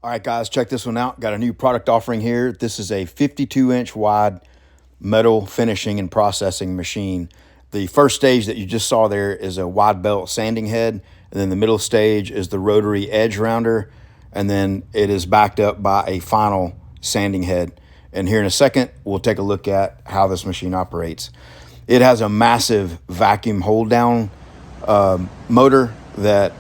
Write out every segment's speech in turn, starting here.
All right, guys, check this one out. Got a new product offering here. This is a 52-inch wide metal finishing and processing machine. The first stage that you just saw there is a wide belt sanding head, and then the middle stage is the rotary edge rounder, and then it is backed up by a final sanding head. And here in a second, we'll take a look at how this machine operates. It has a massive vacuum hold down motor that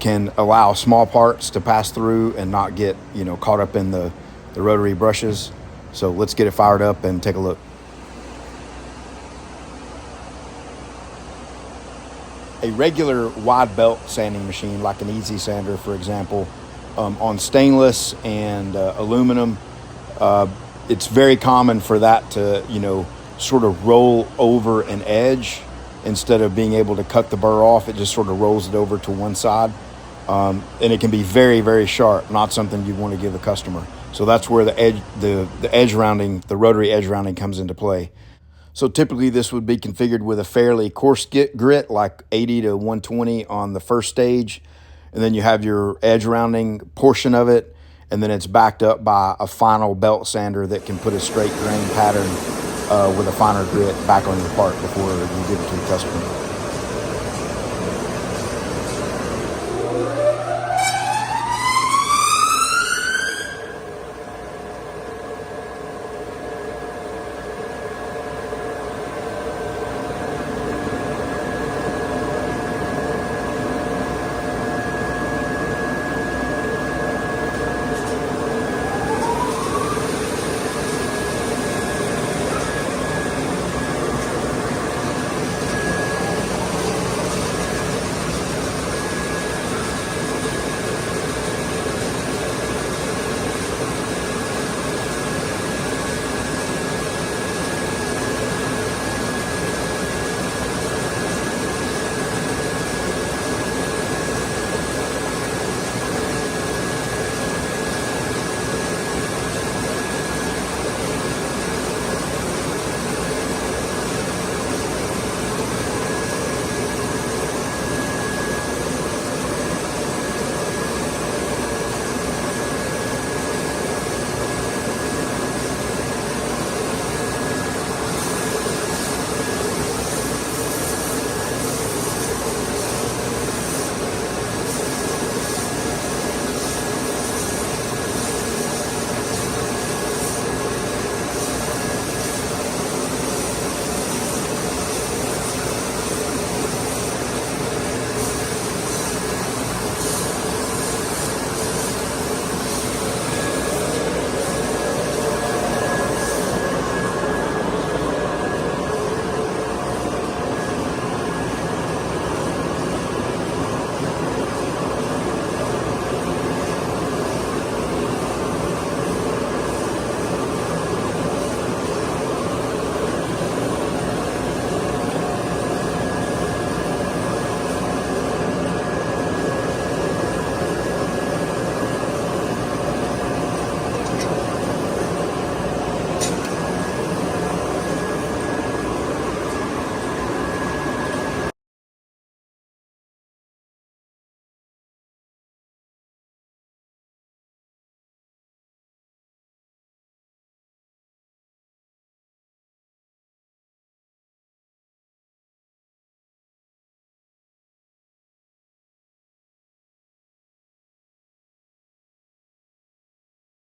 can allow small parts to pass through and not get caught up in the rotary brushes. So let's get it fired up and take a look. A regular wide belt sanding machine, like an Easy Sander, for example, on stainless and aluminum, it's very common for that to sort of roll over an edge. Instead of being able to cut the burr off, it just sort of rolls it over to one side. And it can be very, very sharp, not something you want to give a customer. So that's where the edge rounding, the rotary edge rounding comes into play. So typically this would be configured with a fairly coarse grit, like 80 to 120 on the first stage. And then you have your edge rounding portion of it. And then it's backed up by a final belt sander that can put a straight grain pattern with a finer grit back on your part before you give it to the customer.